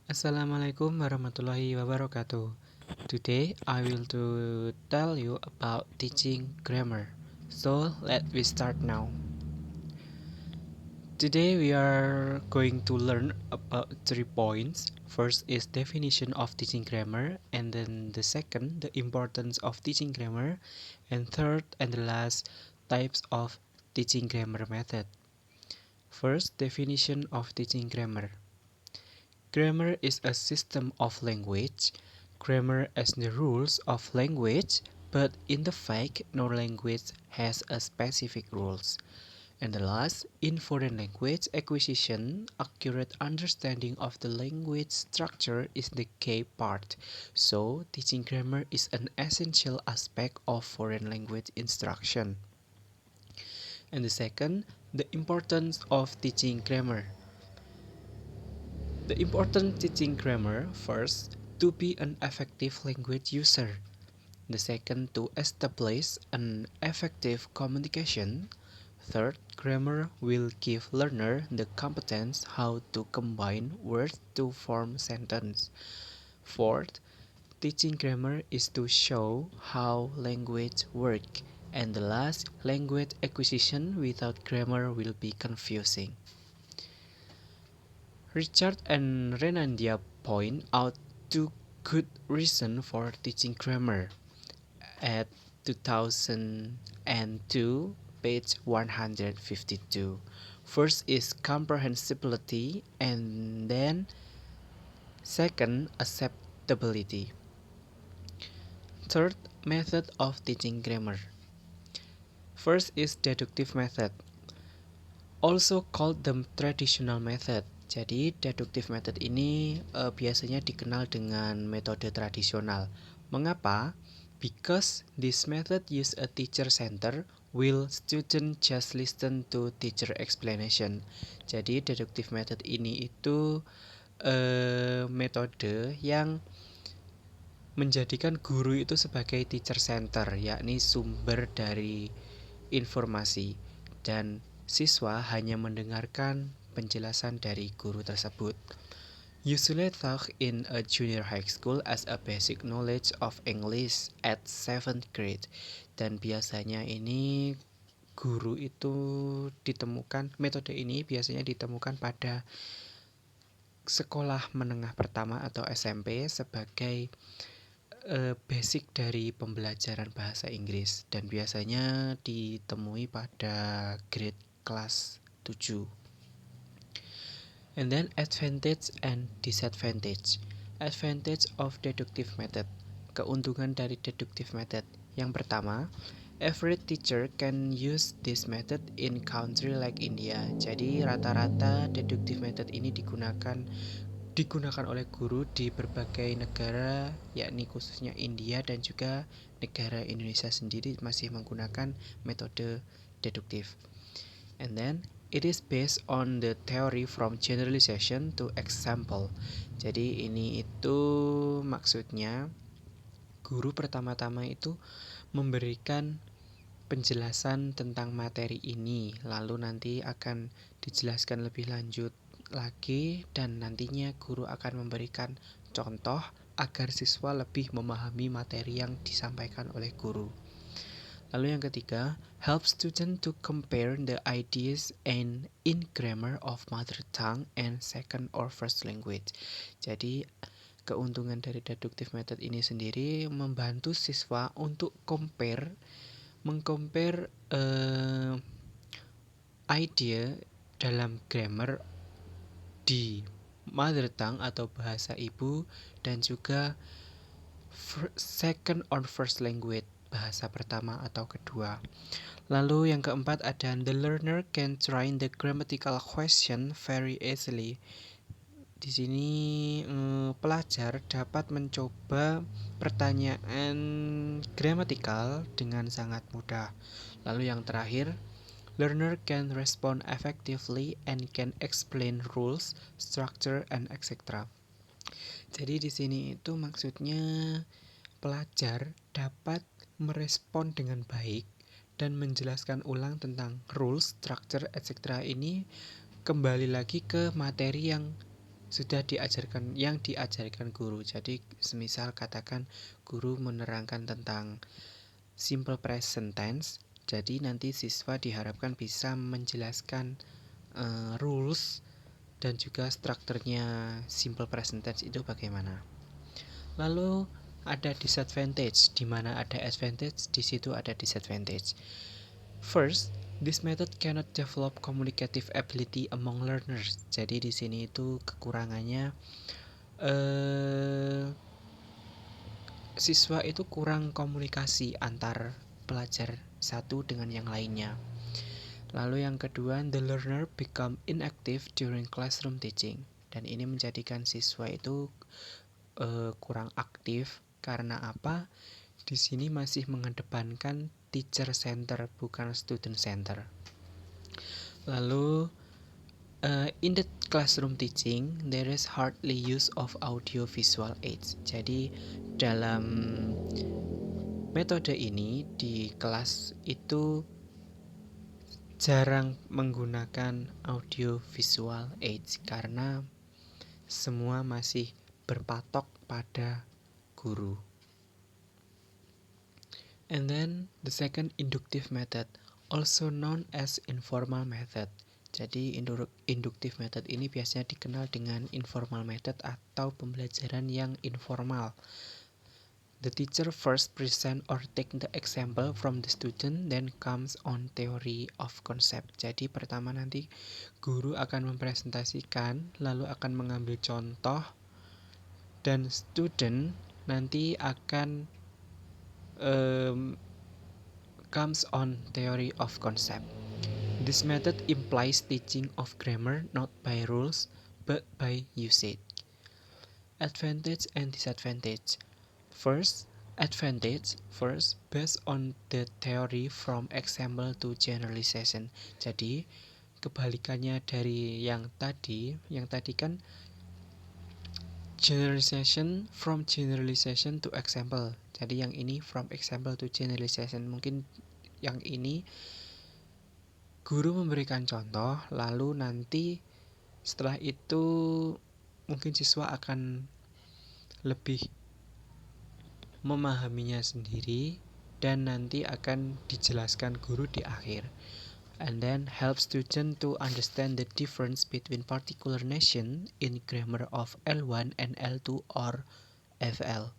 Assalamualaikum warahmatullahi wabarakatuh. Today I will tell you about teaching grammar. So let we start now. Today we are going to learn about 3 points. First is definition of teaching grammar, and then the second, the importance of teaching grammar, and third and the last, types of teaching grammar method. First, definition of teaching grammar. Grammar is a system of language. Grammar as the rules of language, but in the fact, no language has a specific rules. And the last, in foreign language acquisition, accurate understanding of the language structure is the key part. So, teaching grammar is an essential aspect of foreign language instruction. And the second, the importance of teaching grammar. The important teaching grammar, first, to be an effective language user. The second, to establish an effective communication. Third, grammar will give learner the competence how to combine words to form sentence. Fourth, teaching grammar is to show how language work. And the last, language acquisition without grammar will be confusing. Richard and Renandia point out two good reasons for teaching grammar at 2002, page 152. First is comprehensibility, and then second, acceptability. Third, method of teaching grammar. First is deductive method, also called the traditional method. Jadi deductive method ini biasanya dikenal dengan metode tradisional. Mengapa? Because this method use a teacher center, will student just listen to teacher explanation. Jadi deductive method ini itu metode yang menjadikan guru itu sebagai teacher center, yakni sumber dari informasi, dan siswa hanya mendengarkan penjelasan dari guru tersebut. Usually taught in a junior high school as a basic knowledge of English at 7th grade. Dan biasanya ini guru itu ditemukan, metode ini biasanya ditemukan pada sekolah menengah pertama atau SMP sebagai basic dari pembelajaran bahasa Inggris, dan biasanya ditemui pada grade kelas 7. And then advantage and disadvantage. Advantage of deductive method. Keuntungan dari deductive method. Yang pertama, every teacher can use this method in country like India. Jadi rata-rata deductive method ini digunakan oleh guru di berbagai negara, yakni khususnya India dan juga negara Indonesia sendiri masih menggunakan metode deduktif. And then it is based on the theory from generalization to example. Jadi ini itu maksudnya guru pertama-tama itu memberikan penjelasan tentang materi ini, lalu nanti akan dijelaskan lebih lanjut lagi, dan nantinya guru akan memberikan contoh agar siswa lebih memahami materi yang disampaikan oleh guru. Lalu yang ketiga, help student to compare the ideas in grammar of mother tongue and second or first language. Jadi keuntungan dari deductive method ini sendiri membantu siswa untuk mengcompare idea dalam grammar di mother tongue atau bahasa ibu, dan juga second or first language, bahasa pertama atau kedua. Lalu yang keempat ada the learner can train the grammatical question very easily. Di sini pelajar dapat mencoba pertanyaan gramatikal dengan sangat mudah. Lalu yang terakhir, learner can respond effectively and can explain rules, structure, and etc. Jadi di sini itu maksudnya pelajar dapat merespon dengan baik dan menjelaskan ulang tentang rules, structure, etc. ini kembali lagi ke materi yang yang diajarkan guru. Jadi semisal katakan guru menerangkan tentang simple present tense, jadi nanti siswa diharapkan bisa menjelaskan rules dan juga strukturnya simple present tense itu bagaimana. Lalu ada disadvantage, di mana ada advantage, di situ ada disadvantage. First, this method cannot develop communicative ability among learners. Jadi di sini itu kekurangannya siswa itu kurang komunikasi antar pelajar satu dengan yang lainnya. Lalu yang kedua, the learner become inactive during classroom teaching. Dan ini menjadikan siswa itu kurang aktif karena apa? Di sini masih mengedepankan teacher center bukan student center. Lalu in the classroom teaching there is hardly use of audio visual aids. Jadi dalam metode ini di kelas itu jarang menggunakan audio visual aids karena semua masih berpatok pada guru. And then the second inductive method, also known as informal method. Jadi inductive method ini biasanya dikenal dengan informal method atau pembelajaran yang informal. The teacher first present or take the example from the student, then comes on theory of concept. Jadi pertama nanti guru akan mempresentasikan, lalu akan mengambil contoh, dan student nanti akan comes on theory of concept. This method implies teaching of grammar not by rules but by usage. Advantage and disadvantage. First, advantage based on the theory from example to generalization. Jadi kebalikannya dari yang tadi kan generalization from generalization to example. Jadi yang ini from example to generalization. Mungkin yang ini guru memberikan contoh, lalu nanti setelah itu mungkin siswa akan lebih memahaminya sendiri dan nanti akan dijelaskan guru di akhir. And then help student to understand the difference between particular nation in grammar of L1 and L2 or FL.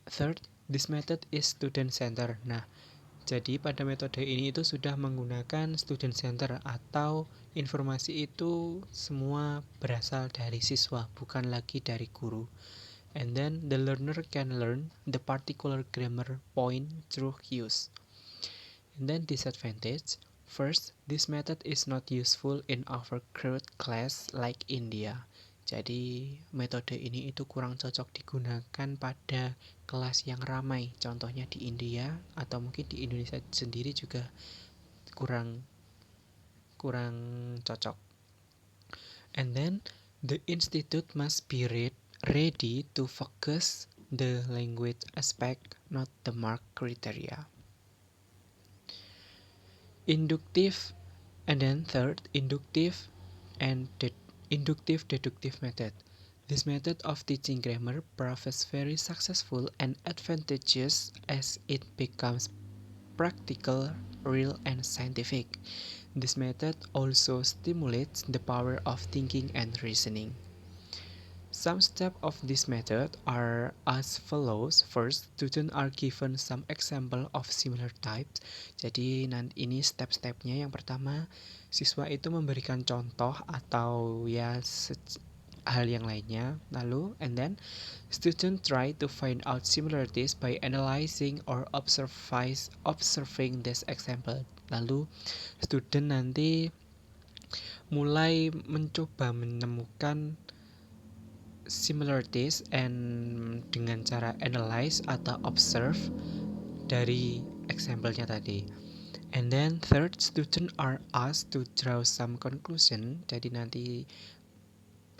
Third, this method is student center. Nah, jadi pada metode ini itu sudah menggunakan student center atau informasi itu semua berasal dari siswa, bukan lagi dari guru. And then the learner can learn the particular grammar point through use. And then disadvantage. First, this method is not useful in overcrowded class like India. Jadi metode ini itu kurang cocok digunakan pada kelas yang ramai. Contohnya di India atau mungkin di Indonesia sendiri juga kurang cocok. And then the institute must be ready to focus the language aspect, not the mark criteria. Inductive, and then third, inductive deductive method. This method of teaching grammar proves very successful and advantageous as it becomes practical, real, and scientific. This method also stimulates the power of thinking and reasoning. Some steps of this method are as follows. First, students are given some example of similar types. Jadi nanti ini step-stepnya. Yang pertama, siswa itu memberikan contoh atau ya hal yang lainnya. Lalu, and then students try to find out similarities by analyzing or observing this example. Lalu, student nanti mulai mencoba menemukan similarities and dengan cara analyze atau observe dari example-nya tadi. And then third, students are asked to draw some conclusion. Jadi nanti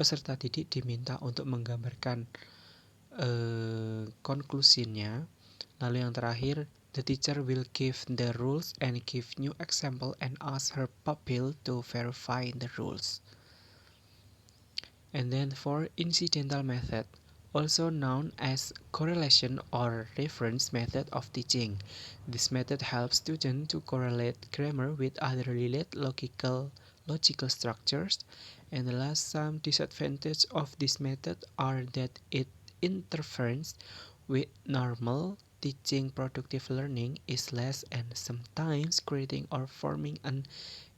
peserta didik diminta untuk menggambarkan konklusinya. Lalu yang terakhir, the teacher will give the rules and give new example and ask her pupil to verify the rules. And then for incidental method, also known as correlation or reference method of teaching. This method helps students to correlate grammar with other related logical structures. And the last, some disadvantages of this method are that it interferes with normal teaching. Productive learning is less and sometimes creating or forming an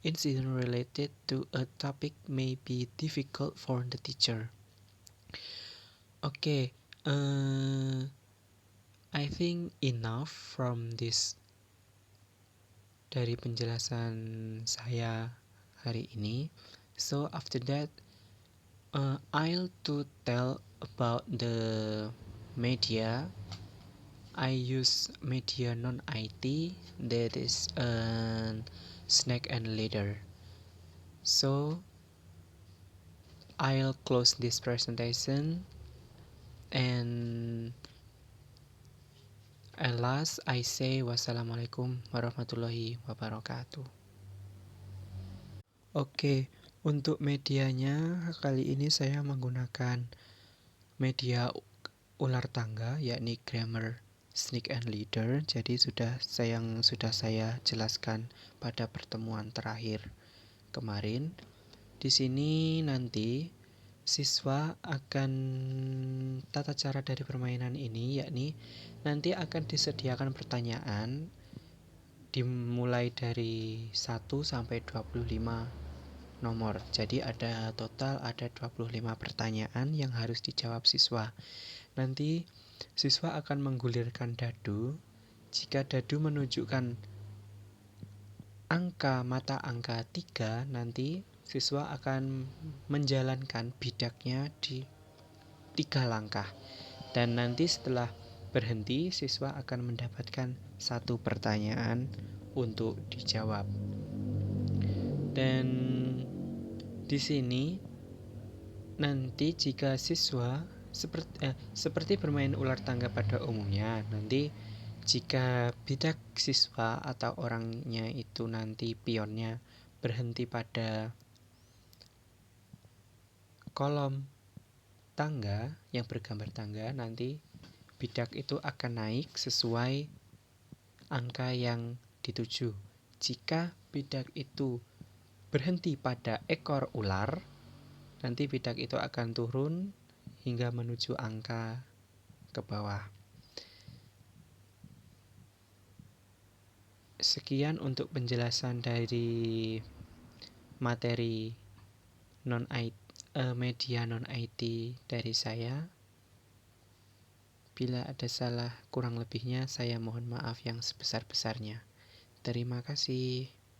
incident related to a topic may be difficult for the teacher. Okay, I think enough from this dari penjelasan saya hari ini. So after that, I'll to tell about the media. I use media non-IT, that is Snack and Leader. So I'll close this presentation, and at last I say wassalamualaikum warahmatullahi wabarakatuh. Oke, untuk medianya kali ini saya menggunakan media ular tangga, yakni Grammar, Snack and Leader. Jadi sudah saya jelaskan pada pertemuan terakhir kemarin. Di sini nanti siswa akan tata cara dari permainan ini, yakni nanti akan disediakan pertanyaan dimulai dari 1 sampai 25 nomor. Jadi ada 25 pertanyaan yang harus dijawab siswa. Nanti siswa akan menggulirkan dadu. Jika dadu menunjukkan mata angka 3, nanti siswa akan menjalankan bidaknya di 3 langkah. Dan nanti setelah berhenti, siswa akan mendapatkan 1 pertanyaan untuk dijawab. Dan di sini nanti jika siswa seperti bermain ular tangga pada umumnya, nanti jika bidak siswa atau orangnya itu nanti pionnya berhenti pada kolom tangga yang bergambar tangga, nanti bidak itu akan naik sesuai angka yang dituju. Jika bidak itu berhenti pada ekor ular, nanti bidak itu akan turun hingga menuju angka ke bawah. Sekian untuk penjelasan dari materi media non-IT dari saya. Bila ada salah kurang lebihnya, saya mohon maaf yang sebesar-besarnya. Terima kasih.